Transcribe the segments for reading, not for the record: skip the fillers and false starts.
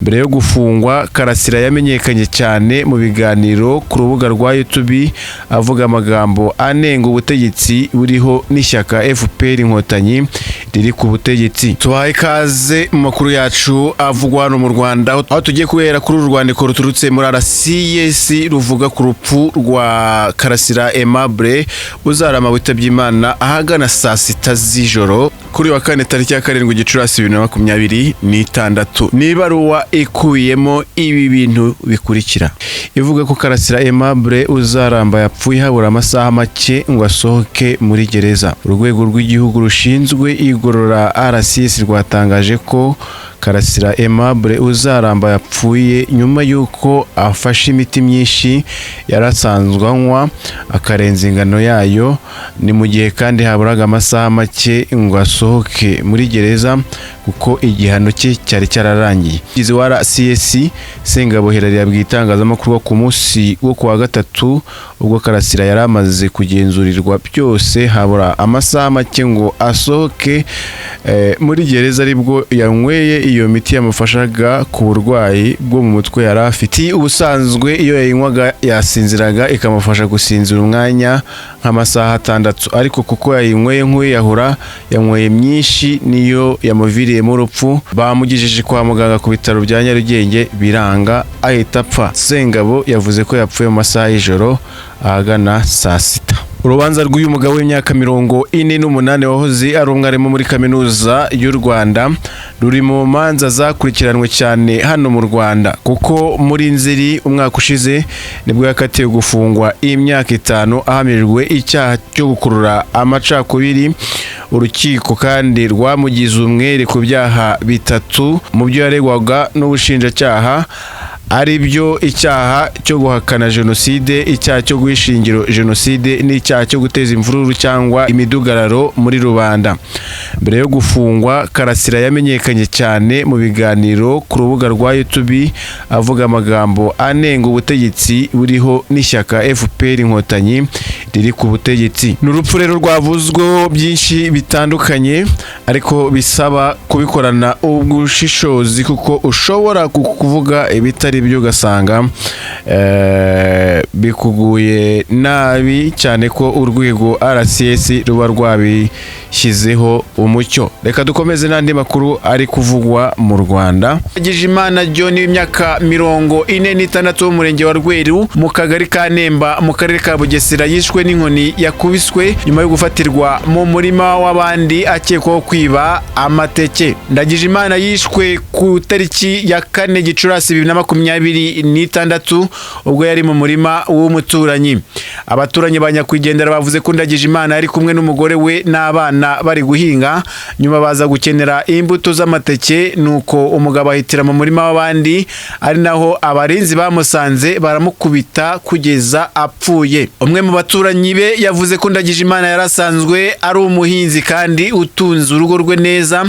Mbere yo gufungwa, Karasira yamenyekanye cyane mu biganiro ku rubuga rwa YouTube avuga amagambo anenga ubutegetsi buriho n'ishyaka FPR Inkotanyi riri ku butegetsi. Tubahaye ikaze mu makuru yacu avugwa hano mu Rwanda, aho tugiye kubera kuri uru rwandiko ruturutse muri RCS ruvuga ku rupfu rwa Karasira Aimable uzarama witabye Imana ahagana saa 6 z'ijoro kuri wa kane tariki ya 7 Gicurasi 2026. Ni ibaruwa ikuyemo ibi bintu bikurikira. Ivuga ko Karasira Aimable uzaramba yapfuye habura amasaha make ngo asohoke muri gereza. Urwego rw'igihugu rushinzwe igorora RCS rwatangaje ko Karasira Aimable uzaramba yapfuye nyuma yuko afashe imiti myinshi yarasanzwe anywa akarenza ingano yayo. Ni mu gihe kandi haburaga amasaha make ngo asohoke muri gereza kuko igihano cye cyari cyararangiye. Izi wa RCS Sengabo Hilary yabwiye itangazamakuru ku munsi wo kuwa gatatu ubwo Karasira yari amaze kugenzurirwa byose habura amasaha make ngo asohoke muri gereza aribwo yanyweye iyo miti yamufashaga ku burwayi bwo mu mutwe yari afite. Ubusanzwe iyo yayinywaga yasinziraga ikamufasha gusinzira umwanya nk'amasaha 6, ariko kuko yayinyweye nk'uyahura yanyweye myinshi niyo yamuviriyemo urupfu. Bamugejeje kwa muganga ku bitaro bya Nyarugenge biranga ahita apfa. Sengabo yavuze ko yapfuye mu masaha y'ijoro ahagana saa 6. Urubanza rw'uyu mugabo w'imyaka 48 wahoze ari umwarimu muri kaminuza y'u Rwanda ruri mu manza zakurikiranwe cyane hano mu Rwanda, kuko muri Nzeri umwaka ushize nibwo yakatiwe gufungwa imyaka 5 ahamirijwe icyaha cyo gukurura amacakubiri. Urukiko kandi rwamugize umwere ku byaha 3 mu byo yaregwaga n'ubushinjacyaha, ari byo icyaha cyo guhakana jenoside, icyaha cyo guhishingiro jenoside n'icyaha cyo guteza imvururu cyangwa imidugararo muri rubanda. Mbere yo gufungwa, Karasira yamenyekanye cyane mu biganiro ku rubuga rwa YouTube avuga amagambo anenga ubutegetsi buriho n'ishyaka FPR Inkotanyi riri ku butegetsi. N'urupfu rero rwavuzweho byinshi bitandukanye, ariko bisaba kubikorana ubushishozi kuko ushobora kuvuga ibitari byo ugasanga bikuguye nabi, cyane ko urwego RCS ruba rwabishyizeho umucyo. Reka dukomeze n'andi makuru ari kuvugwa mu Rwanda. Ndagijimana John w'imyaka 46 wo mu murenge wa Rweru mu kagari ka Nemba mu karere ka Bugesera yishwe n'inkoni yakubiswe nyuma yo gufatirwa mu murima w'abandi akekwaho kwiba amateke. Ndagijimana yishwe ku tariki ya 4 Gicurasi 2026 ubwo yari mu murima w'umuturanyi. Abaturanyi ba nyakwigendera bavuze ko Ndagijimana yari kumwe n'umugore we n'abana bari guhinga, nyuma baza gukenera imbuto z'amateke, nuko umugabo ahitira mu murima w'abandi, ari naho abarinzi bamusanze baramukubita kugeza apfuye. Umwe mu baturanyi be yavuze ko Ndagijimana yarasanzwe ari umuhinzi kandi utunze urugo rwe neza.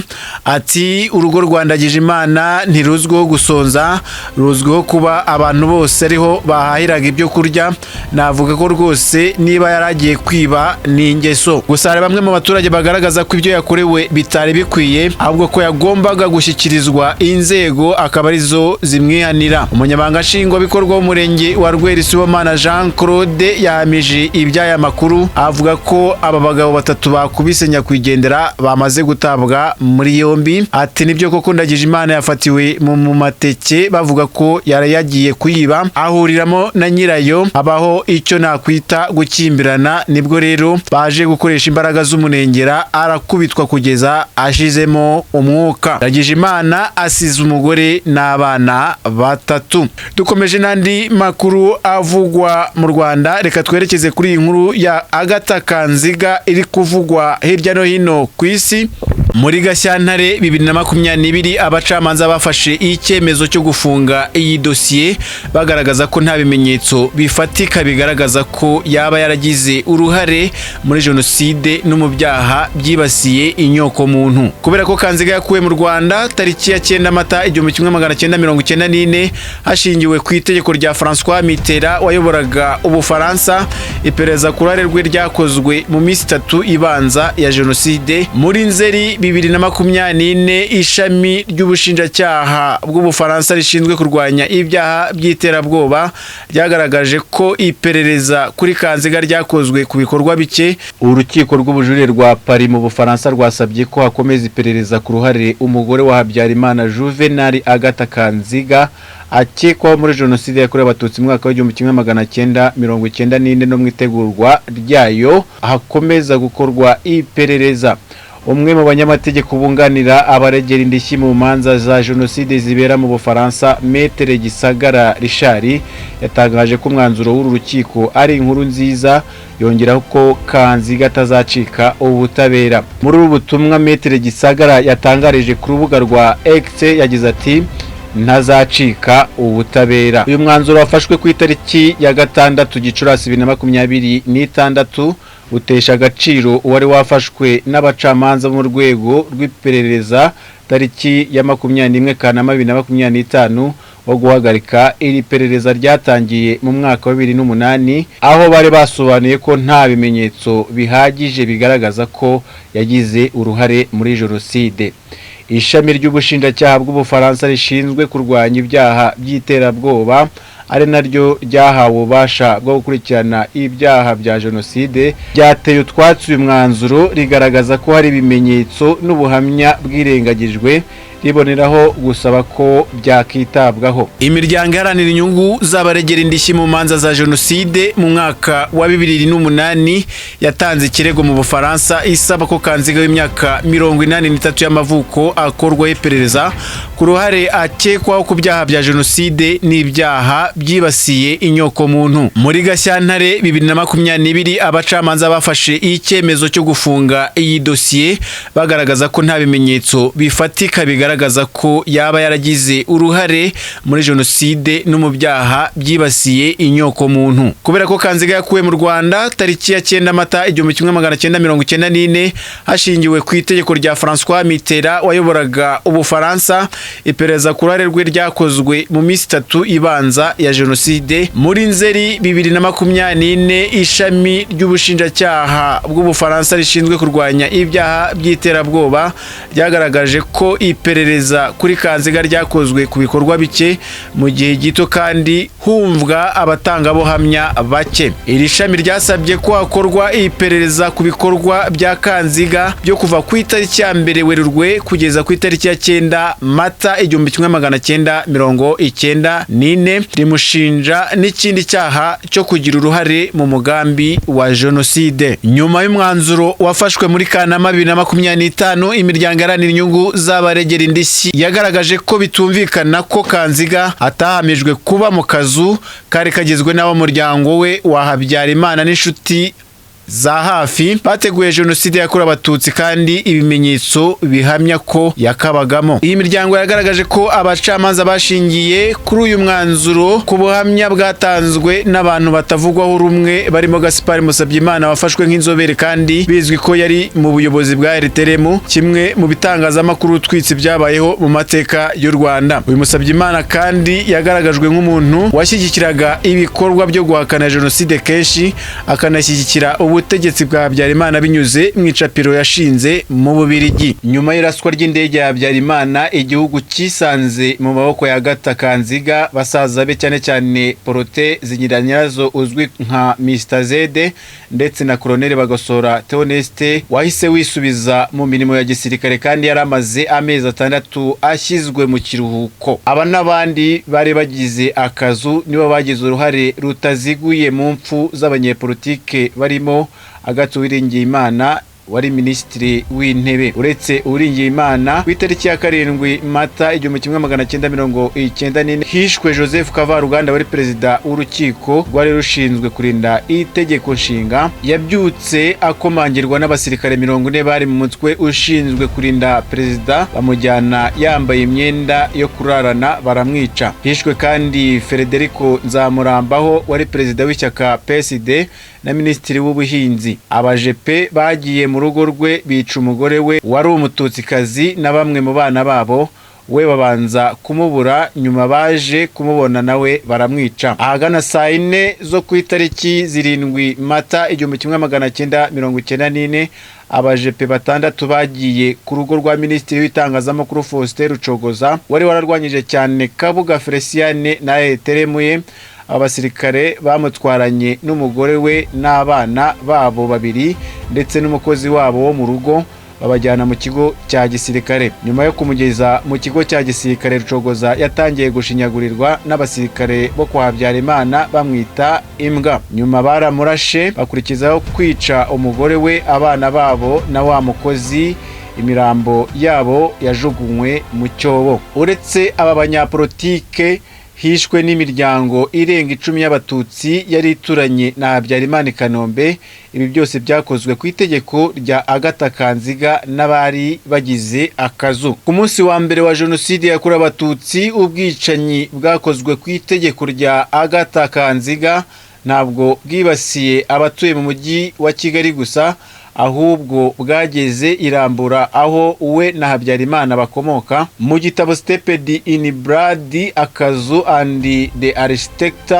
Ati urugo rwa Ndagijimana ntiruzwiho gusonza, ruzwiho kuba abantu bose ariho bahahiraga ibyo kurya. Navuga ko rwose niba yaragiye kwiba ni ingeso. Gusa hari bamwe mu baturage bagaragaza ko ibyo yakorewe bitari bikwiye, ahubwo ko yagombaga gushyikirizwa inzego akaba arizo zimwihanira. Umunyamabanga nshingwabikorwa w'umurenge wa Rweru Sibomana Jean Claude yahamije iby'aya makuru, avuga ko aba bagabo 3 bakubise nyakwigendera bamaze gutabwa muri yombi. Ati nibyo koko Ndagijimana yafatiwe mu mateke bavuga ko yari yagiye kuyiba, ahuriramo na nyirayo, abaho icyo nakwita gukimbirana. Nibwo rero baje gukoresha imbaraga z'umunengera arakubitwa kugeza ashizemo umwuka. Ndagijimana asize umugore n'abana 3. Dukomeje n'andi makuru avugwa mu Rwanda. Reka twerekeze kuri iyi nkuru ya Agatha Kanziga iri kuvugwa hirya no hino ku isi. Muri Gashyantare 2022 abacamanza bafashe icyemezo cyo gufunga iyi dosiye bagaragaza ko nta bimenyetso bifatika bigaragaza ko yaba yaragize uruhare muri jenoside no mu byaha byibasiye inyoko muntu. Kubera ko Kanziga yakuwe mu Rwanda tariki ya 9 Mata 1994 hashingiwe ku itegeko rya François Mitterrand wayoboraga Ubufaransa, iperereza ku ruhare rwe ryakozwe mu minsi 3 ibanza ya jenoside. Muri Nzeri 2024 ishami ry'ubushinjacyaha bw'Ubufaransa rishinzwe kurwanya ibyaha by'iterabwoba ryagaragaje ko iperereza kuri Kanziga ryakozwe ku bikorwa bike. Urukiko rw'ubujurire rwa Paris mu Bufaransa rwasabye ko hakomeza iperereza ku ruhare umugore wa Habyarimana Juvenal Agatha Kanziga akekwaho muri jenoside yakorewe abatutsi mu mwaka wa 1994 no mu itegurwa ryayo hakomeza gukorwa iperereza. Umwe mu banyamategeko bunganira abaregera indishyi mu manza za jenoside zibera mu Bufaransa, Maître Gisagara Richard, yatangaje ko umwanzuro w'uru rukiko ari inkuru nziza, yongeraho ko Kanziga atazacika ubutabera. Muri ubu butumwa Maître Gisagara yatangarije ku rubuga rwa X yagize ati ntazacika ubutabera. Uyu mwanzuro wafashwe ku itariki ya 6 Gicurasi 2026 utesha agaciro uwari wafashwe n'abacamanza mu rwego rw'iperereza tariki ya 21 Kanama 2025 wo guhagarika iri perereza ryatangiye mu mwaka wa 2008, aho bari basobanuye ko nta bimenyetso bihagije bigaragaza ko yagize uruhare muri jenoside. Ishami ry'ubushinjacyaha bw'Ubufaransa rishinzwe kurwanya ibyaha by'iterabwoba ari naryo ryahawe ububasha bwo gukurikirana ibyaha bya jenoside ryateye utwatsi uyu mwanzuro, rigaragaza ko hari ibimenyetso n'ubuhamya bwirengagijwe, riboneraho gusaba ko byakitabwaho. Imiryango iharanira inyungu z'abaregera indishyi mu manza za jenoside mu mwaka wa 2008 yatanze ikirego mu Bufaransa isaba ko Kanziga w'imyaka 83 y'amavuko akorwaho iperereza ku ruhare akekwaho ku byaha bya jenoside n'ibyaha byibasiye inyoko muntu. Muri Gashyantare 2022 abacamanza bafashe icyemezo cyo gufunga iyi dosiye bagaragaza ko nta bimenyetso bifatika bigaragaza ko yaba yaragize uruhare muri jenoside no mu byaha byibasiye inyoko muntu. Kubera ko Kanziga yakuwe mu Rwanda tariki ya 9 Mata 1994 hashingiwe ku itegeko rya François Mitterrand wayoboraga Ubufaransa, iperereza ku ruhare rwe ryakozwe mu minsi 3 ibanza ya jenoside. Muri Nzeri 2024 ishami ry'ubushinjacyaha bw'Ubufaransa rishinzwe kurwanya ibyaha by'iterabwoba ryagaragaje ko iperereza kuri Kanziga ryakozwe ku bikorwa bike mu gihe gito kandi humvwa abatangabuhamya bake. Iri shami ryasabye ko hakorwa iperereza ku bikorwa bya Kanziga byo kuva ku itariki ya 1 Werurwe kugeza ku itariki ya 9 Mata 1994 rimushinja n'ikindi cyaha cyo kugira uruhare mu mugambi wa jenoside. Nyuma y'umwanzuro wafashwe muri Kanama 2025 imiryango iharanira inyungu z'abaregera indishyi yagaragaje ko bitumvikana ko Kanziga atahamijwe kuba mu kazu kari kagizwe n'abo muryango we wa Habyarimana n'inshuti za hafi bateguye jenoside yakorewe abatutsi kandi ibimenyetso bihamya ko yakabagamo. Iyi miryango yagaragaje ko abacamanza bashingiye kuri uyu mwanzuro ku buhamya bwatanzwe n'abantu batavugwaho rumwe barimo Gaspard Musabyimana wafashwe nk'inzobere kandi bizwi ko yari mu buyobozi bwa RTRM, kimwe mu bitangazamakuru twitsi byabayeho mu mateka y'u Rwanda. Uyu Musabyimana kandi yagaragajwe nk'umuntu washyigikiraga ibikorwa byo guhakana jenoside kenshi akanashyigikira ubutegetsi bwa Habyarimana binyuze mu icapiro yashinze mu Bubiligi. Nyuma y'iraswa ry'indege ya Habyarimana igihugu kisanze mu maboko ya Agatha Kanziga, basaza be cyane cyane Porote Zinyiranyirazo uzwi nka Mr Z ndetse na Colonel Bagosora Theoneste wahise wisubiza mu mirimo ya gisirikare kandi yaramaze amezi 6 ashyizwe mu kiruhuko. Aba n'abandi bari bagize akazu nibo bagize uruhare rutaziguye mu mpfu z'abanyepolitike barimo Agatha Uwiringiyimana wari minisitiri w'intebe. Uretse Uwiringiyimana ku itariki ya 7 Mata 1994 hishwe Joseph Kavaruganda wari perezida w'urukiko rwari rushinzwe kurinda itegeko nshinga. Yabyutse akomangirwa n'abasirikare 40 bari mu mutwe ushinzwe kurinda perezida, bamujyana yambaye imyenda yo kurarana baramwica. Hishwe kandi Federico Nzamurambaho wari perezida w'ishyaka PSD na minisitiri w'ubuhinzi. Abajepe bagiye mu rugo rwe bica umugore we wari umututsikazi na bamwe mu bana babo. we babanza kumubura, nyuma baje kumubona nawe baramwica. Ahagana saa 4 zo ku itariki 7 Mata 1994 abajepe batandatu bagiye ku rugo rwa Minisitiri w'itangazamakuru Faustin Rucogoza wari wararwanyije cyane Kabuga Feliciane na Eteremuye. Abasirikare bamutwaranye n'umugore we n'abana babo babiri ndetse n'umukozi wabo wo mu rugo, babajyana mu kigo cya gisirikare. Nyuma yo kumugeza mu kigo cya gisirikare, Rucogoza yatangiye gushinyagurirwa n'abasirikare bo kwa Habyarimana bamwita imbwa. Nyuma baramurashe bakurikizaho kwica umugore we, abana babo na wa mukozi. Imirambo yabo yajugunywe mu cyobo. Uretse aba banyapolitike, hishwe n'imiryango irenga 10 y'abatutsi yari ituranye na Habyarimana Kanombe. Ibi byose byakozwe ku itegeko rya Agatha Kanziga n'abari bagize akazu. Ku munsi wa mbere wa jenoside yakorewe abatutsi, ubwicanyi bwakozwe ku itegeko rya Agatha Kanziga ntabwo bwibasiye abatuye mu mujyi wa Kigali gusa, ahubwo bwageze irambura aho we na Habyarimana bakomoka. Mu gitabo Steeped in Blood, Akazu and the Architect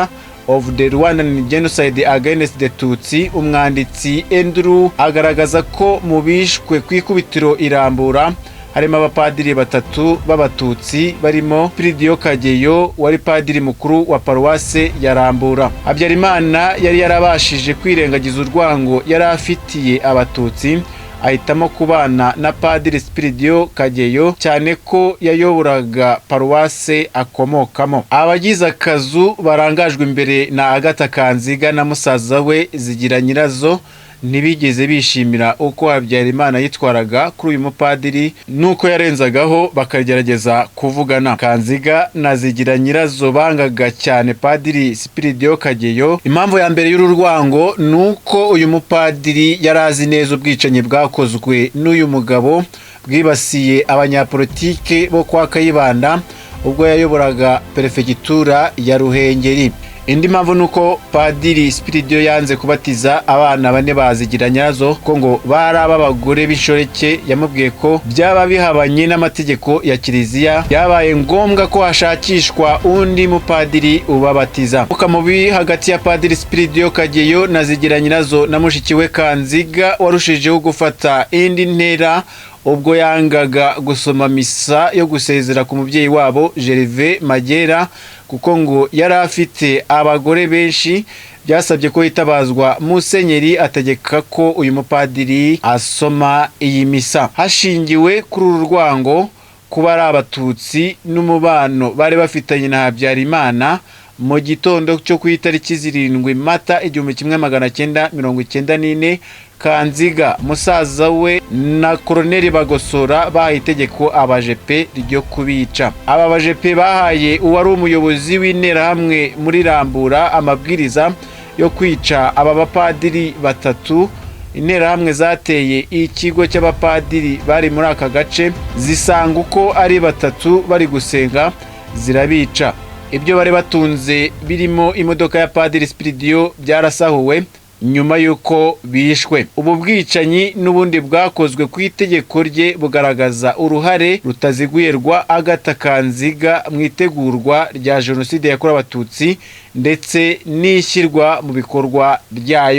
of the Rwandan Genocide Against the Tutsi, umwanditsi Andrew agaragaza ko mu bishwe ku ikubitiro irambura harimo abapadiri batatu b'abatutsi, barimo Pridio Kageyo wari padiri mukuru wa paruwase ya Rambura. Habyarimana yari yarabashije kwirengagiza urwango yari afitiye abatutsi, ahitamo kubana na Padiri Pridio Kageyo cyane ko yayoboraga paruwase akomokamo. Abagize akazu barangajwe imbere na Agatha Kanziga na musaza we Zigiranyirazo ntibigeze bishimira uko Habyarimana yitwaraga kuri uyu mupadiri nuko yarenzagaho bakagerageza kuvugana. Kanziga na Zigiranyirazo bangaga cyane Padiri Pridio Kageyo. Impamvu ya mbere y'uru rwango nuko uyu mupadiri yarazi neza ubwicanyi bwakozwe n'uyu mugabo bwibasiye abanyapolitike bo kwa Kayibanda ubwo yayoboraga perefegitura ya Ruhengeri. Indi mpamvu nuko Padiri Pridio yanze kubatiza abana bane Bazigiranyirazo ko ngo bari ab'abagore b'inshoreke. Yamubwiye ko byaba bihabanye n'amategeko ya Kiliziya, yabaye ngombwa ko hashakishwa undi mupadiri ubabatiza. Mubi hagati ya Padiri Pridio Kageyo na Zigiranyirazo na mushiki we Kanziga warushijeho gufata indi ntera ubwo yangaga gusoma misa yo gusezera ku mubyeyi wabo Gervais Magera, kuko ngo yari afite abagore benshi. Byasabye ko hitabazwa Musenyeri ategeka ko uyu mupadiri asoma iyi misa. Hashingiwe kuri uru rwango kuba ari abatutsi n'umubano bari bafitanye na Habyarimana, mu gitondo cyo ku itariki 7 Mata 1994 Kanziga musaza we na Koloneli Bagosora bahaye itegeko abajepe ryo kubica. Aba bajepe bahaye uwari umuyobozi w'interahamwe muri Rambura amabwiriza yo kwica aba bapadiri batatu. Interahamwe zateye ikigo cy'abapadiri bari muri aka gace, zisanga uko ari batatu bari gusenga zirabica. Ibyo bari batunze birimo imodoka ya Padiri Pridio byarasahuwe nyuma yuko bishwe. Ubu bwicanyi n'ubundi bwakozwe ku itegeko rye bugaragaza uruhare rutaziguye rwa Agatha Kanziga mu itegurwa rya jenoside yakorewe abatutsi ndetse n'ishyirwa mu bikorwa ryayo.